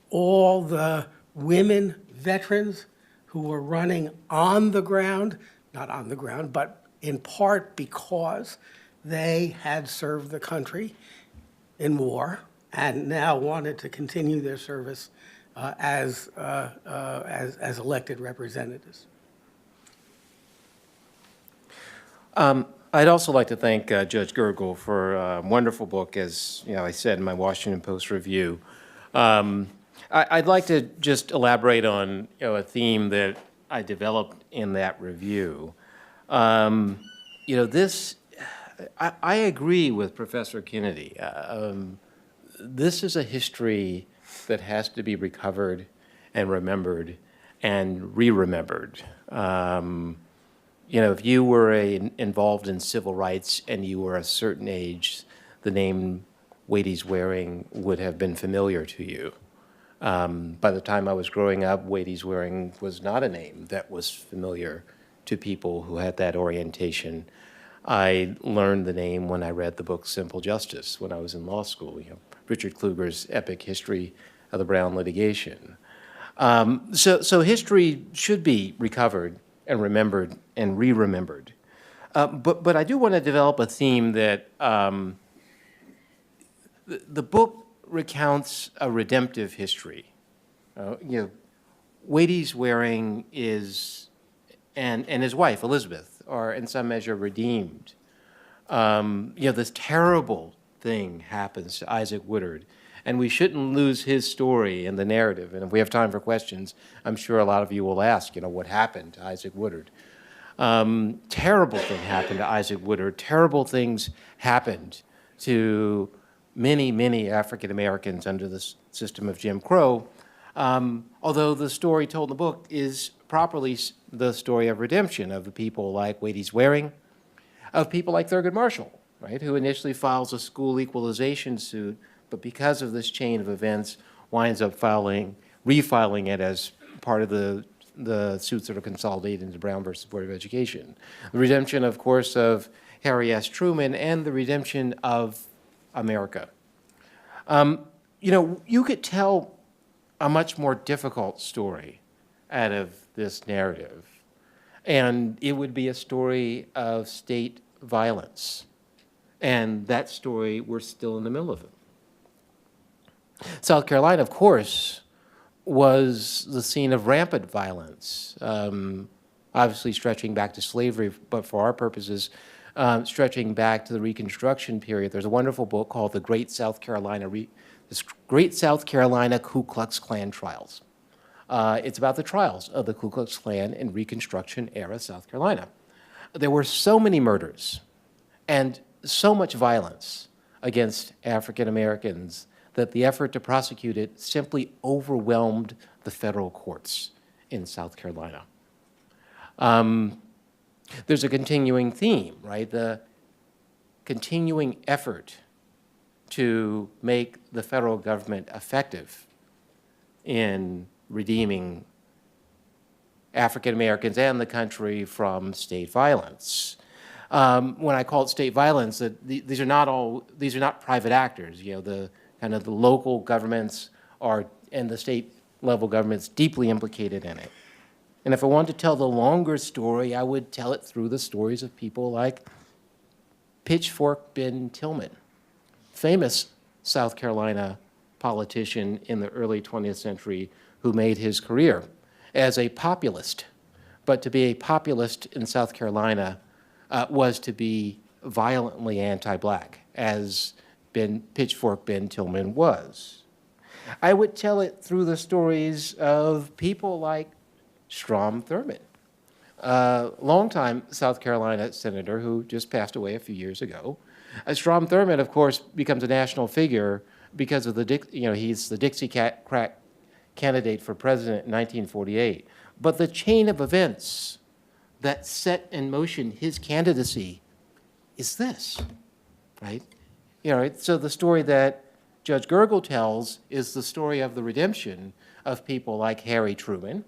all the women veterans who were running on the ground, not on the ground, but in part because they had served the country in war and now wanted to continue their service as elected representatives.
I'd also like to thank Judge Gergel for a wonderful book, as I said in my Washington Post review. I'd like to just elaborate on a theme that I developed in that review. I agree with Professor Kennedy. This is a history that has to be recovered and remembered and re-remembered. If you were involved in civil rights and you were a certain age, the name Waties Waring would have been familiar to you. By the time I was growing up, Waties Waring was not a name that was familiar to people who had that orientation. I learned the name when I read the book Simple Justice when I was in law school, Richard Kluger's epic history of the Brown litigation. So history should be recovered and remembered and re-remembered. But I do want to develop a theme that the book recounts a redemptive history. Waties Waring is, and his wife, Elizabeth, are in some measure redeemed. This terrible thing happens to Isaac Woodard, and we shouldn't lose his story in the narrative. And if we have time for questions, I'm sure a lot of you will ask, what happened to Isaac Woodard? Terrible thing happened to Isaac Woodard. Terrible things happened to many, many African Americans under the system of Jim Crow, although the story told in the book is properly the story of redemption of the people like Waties Waring, of people like Thurgood Marshall, right, who initially files a school equalization suit, but because of this chain of events, winds up refiling it as part of the suits that are consolidated into Brown versus Board of Education. The redemption, of course, of Harry S. Truman, and the redemption of America. You could tell a much more difficult story out of this narrative, and it would be a story of state violence. And that story, we're still in the middle of it. South Carolina, of course, was the scene of rampant violence, obviously stretching back to slavery, but for our purposes, stretching back to the Reconstruction period. There's a wonderful book called The Great South Carolina Ku Klux Klan Trials. It's about the trials of the Ku Klux Klan in Reconstruction era South Carolina. There were so many murders and so much violence against African Americans that the effort to prosecute it simply overwhelmed the federal courts in South Carolina. There's a continuing theme, right? The continuing effort to make the federal government effective in redeeming African Americans and the country from state violence. When I call it state violence, these are not private actors. You know, the local governments and the state level governments deeply implicated in it. And if I wanted to tell the longer story, I would tell it through the stories of people like Pitchfork Ben Tillman, famous South Carolina politician in the early 20th century who made his career as a populist. But to be a populist in South Carolina was to be violently anti-black, as Pitchfork Ben Tillman was. I would tell it through the stories of people like Strom Thurmond, longtime South Carolina senator who just passed away a few years ago. Strom Thurmond, of course, becomes a national figure because of he's the Dixiecrat candidate for president in 1948. But the chain of events that set in motion his candidacy is this, right? So the story that Judge Gergel tells is the story of the redemption of people like Harry Truman.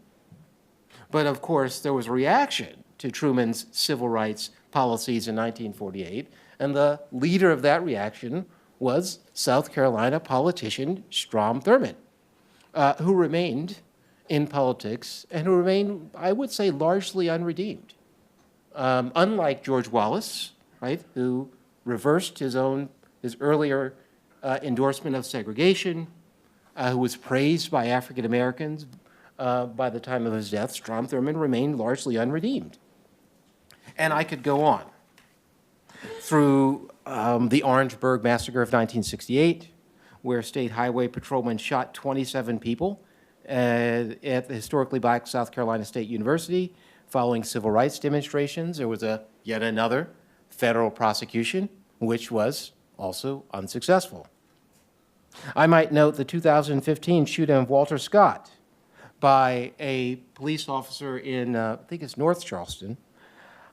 But of course, there was a reaction to Truman's civil rights policies in 1948, and the leader of that reaction was South Carolina politician Strom Thurmond, who remained in politics and who remained, I would say, largely unredeemed. Unlike George Wallace, right, who reversed his earlier endorsement of segregation, who was praised by African Americans by the time of his death, Strom Thurmond remained largely unredeemed. And I could go on through the Orangeburg Massacre of 1968, where state highway patrolmen shot 27 people at the historically black South Carolina State University following civil rights demonstrations. There was yet another federal prosecution, which was also unsuccessful. I might note the 2015 shooting of Walter Scott by a police officer in, I think it's North Charleston,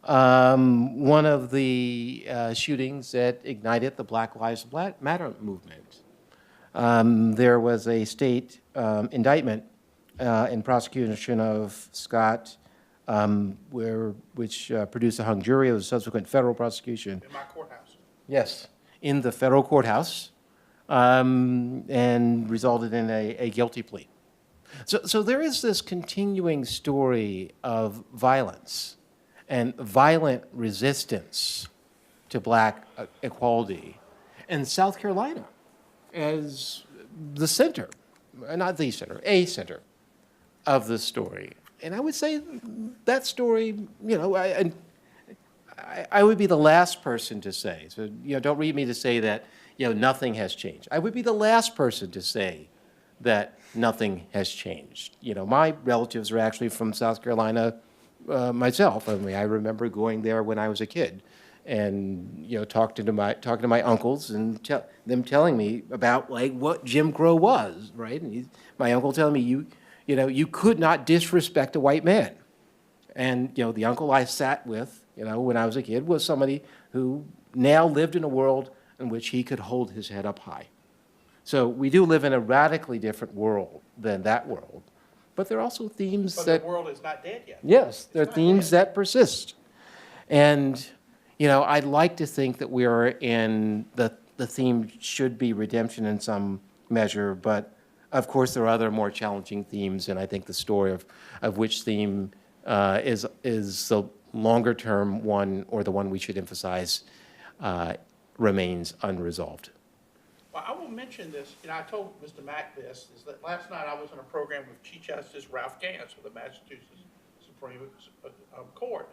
one of the shootings that ignited the Black Lives Matter movement. There was a state indictment in prosecution of Scott, which produced a hung jury. It was a subsequent federal prosecution.
In my courthouse.
Yes, in the federal courthouse, and resulted in a guilty plea. So there is this continuing story of violence and violent resistance to black equality. And South Carolina as the center, not the center, a center of the story. And I would say that story, I would be the last person to say, so don't read me to say that nothing has changed. I would be the last person to say that nothing has changed. My relatives are actually from South Carolina myself. I mean, I remember going there when I was a kid, and talking to my uncles and them telling me about what Jim Crow was, right? And my uncle telling me you could not disrespect a white man, and the uncle I sat with when I was a kid was somebody who now lived in a world in which he could hold his head up high. So we do live in a radically different world than that world. But there are also themes
But
that...
the world is not dead yet.
Yes, there are themes that persist. And, I'd like to think that we are in... The theme should be redemption in some measure, but of course there are other more challenging themes, and I think the story of which theme is the longer-term one, or the one we should emphasize, remains unresolved.
Well, I will mention this, I told Mr. Mack this, is that last night I was in a program with Chief Justice Ralph Gants of the Massachusetts Supreme Court.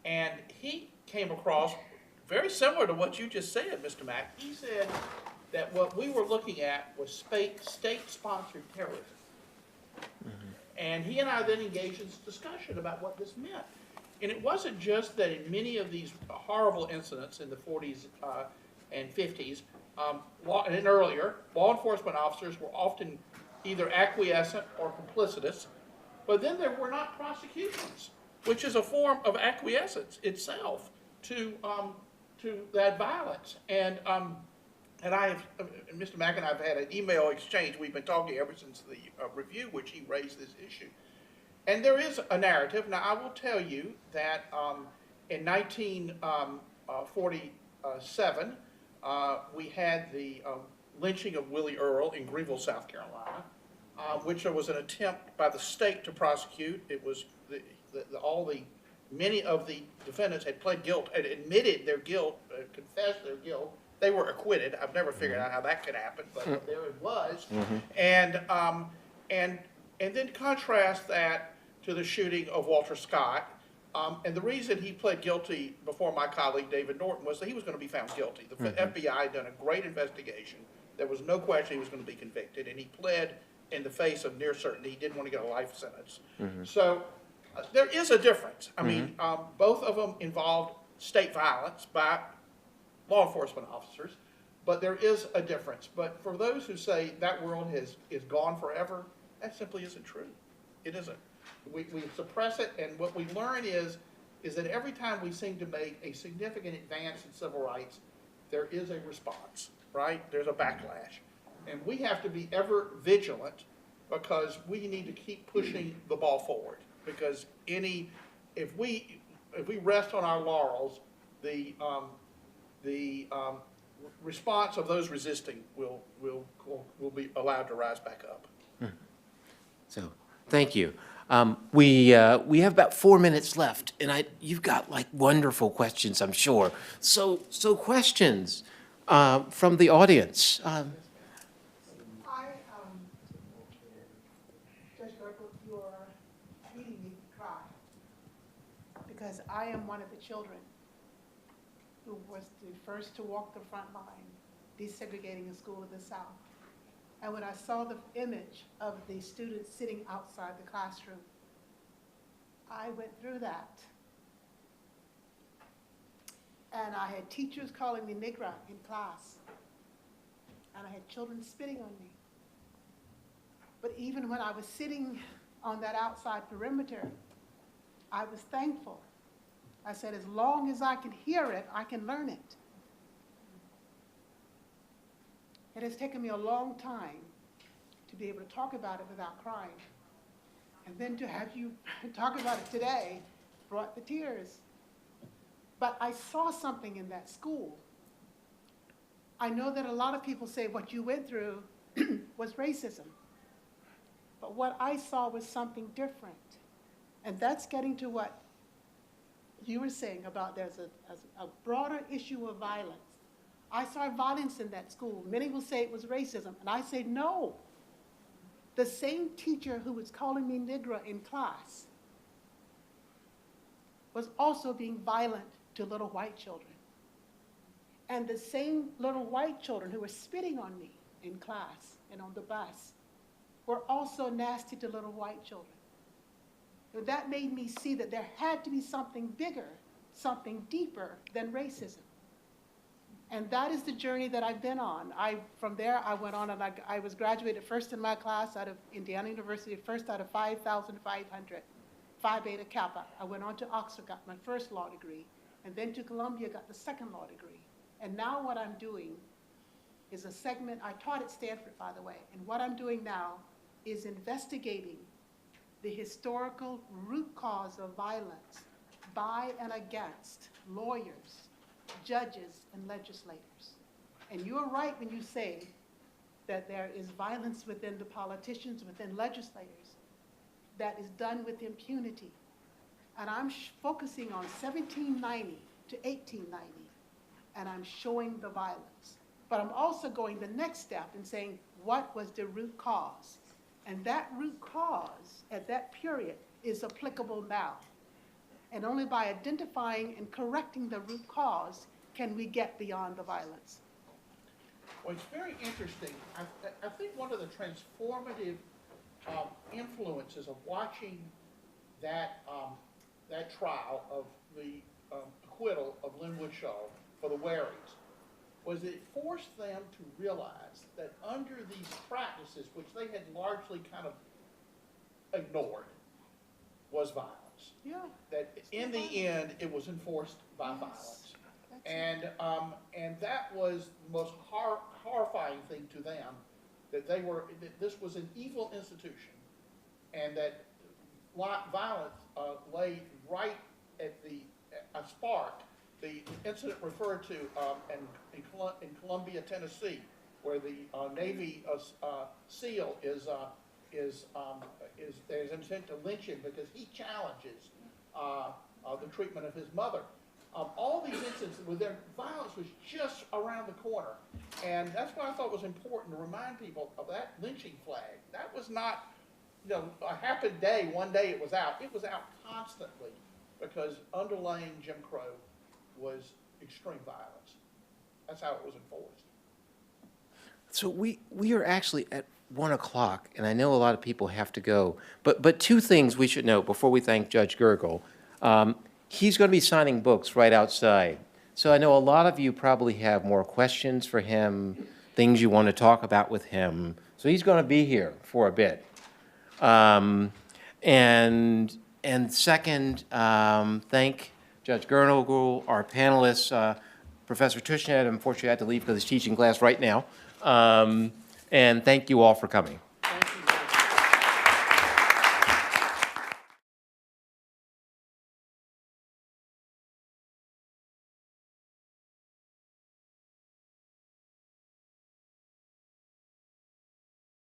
And he came across very similar to what you just said, Mr. Mack. He said that what we were looking at was state-sponsored terrorism. Mm-hmm. And he and I then engaged in this discussion about what this meant. And it wasn't just that in many of these horrible incidents in the 40s and 50s, and earlier, law enforcement officers were often either acquiescent or complicitous, but then there were not prosecutions, which is a form of acquiescence itself to that violence. And Mr. Mack and I have had an email exchange. We've been talking ever since the review, which he raised this issue. And there is a narrative. Now, I will tell you that in 1947, we had the lynching of Willie Earl in Greenville, South Carolina, which was an attempt by the state to prosecute. It was many of the defendants had pled guilt, had admitted their guilt, confessed their guilt. They were acquitted. I've never figured out how that could happen, but there it was. And then contrast that to the shooting of Walter Scott. And the reason he pled guilty before my colleague David Norton was that he was going to be found guilty. The FBI had done a great investigation. There was no question he was going to be convicted, and he pled in the face of near certainty. He didn't want to get a life sentence. So there is a difference. I mean, both of them involved state violence by law enforcement officers, but there is a difference. But for those who say that world is gone forever, that simply isn't true. It isn't. We suppress it, and what we learn is that every time we seem to make a significant advance in civil rights, there is a response, right? There's a backlash. And we have to be ever vigilant because we need to keep pushing the ball forward. Because if we rest on our laurels, the response of those resisting will be allowed to rise back up.
So, thank you. We have about 4 minutes left, and you've got like wonderful questions, I'm sure. So questions from the audience.
Judge Gergel, you're reading me cry because I am one of the children who was the first to walk the front line, desegregating a school in the South. And when I saw the image of the students sitting outside the classroom, I went through that. And I had teachers calling me Negra in class. And I had children spitting on me. But even when I was sitting on that outside perimeter, I was thankful. I said, as long as I can hear it, I can learn it. It has taken me a long time to be able to talk about it without crying. And then to have you talk about it today brought the tears. But I saw something in that school. I know that a lot of people say what you went through was racism. But what I saw was something different. And that's getting to what you were saying about there's a broader issue of violence. I saw violence in that school. Many will say it was racism, and I say no. The same teacher who was calling me Negra in class was also being violent to little white children. And the same little white children who were spitting on me in class and on the bus were also nasty to little white children. So that made me see that there had to be something bigger, something deeper than racism. And that is the journey that I've been on. From there, I went on and I was graduated first in my class out of Indiana University, first out of 5,500, Phi Beta Kappa. I went on to Oxford, got my first law degree, and then to Columbia, got the second law degree. And now what I'm doing is a segment, I taught at Stanford, by the way, and what I'm doing now is investigating the historical root cause of violence by and against lawyers, judges, and legislators. And you're right when you say that there is violence within the politicians, within legislators, that is done with impunity. And I'm focusing on 1790 to 1890, and I'm showing the violence. But I'm also going the next step and saying, what was the root cause? And that root cause at that period is applicable now. And only by identifying and correcting the root cause can we get beyond the violence.
Well, it's very interesting. I think one of the transformative influences of watching that trial of the acquittal of Linwood Shaw for the Waties was it forced them to realize that under these practices, which they had largely kind of ignored, was violence.
Yeah.
That in the end, it was enforced by violence. And that was the most horrifying thing to them, that that this was an evil institution, and that violence lay right at a spark. The incident referred to in Columbia, Tennessee, where the Navy SEAL is there's intent to lynch him because he challenges the treatment of his mother. All these instances where their violence was just around the corner, and that's why I thought it was important to remind people of that lynching flag. That was not, a happy day. One day it was out. It was out constantly because underlying Jim Crow was extreme violence. That's how it was enforced.
So we are actually at 1 o'clock, and I know a lot of people have to go. But two things we should note before we thank Judge Gergel. He's going to be signing books right outside. So I know a lot of you probably have more questions for him, things you want to talk about with him. So he's going to be here for a bit. And second, thank Judge Gergel, our panelists, Professor Tushnet, unfortunately, I had to leave because he's teaching class right now. And thank you all for coming.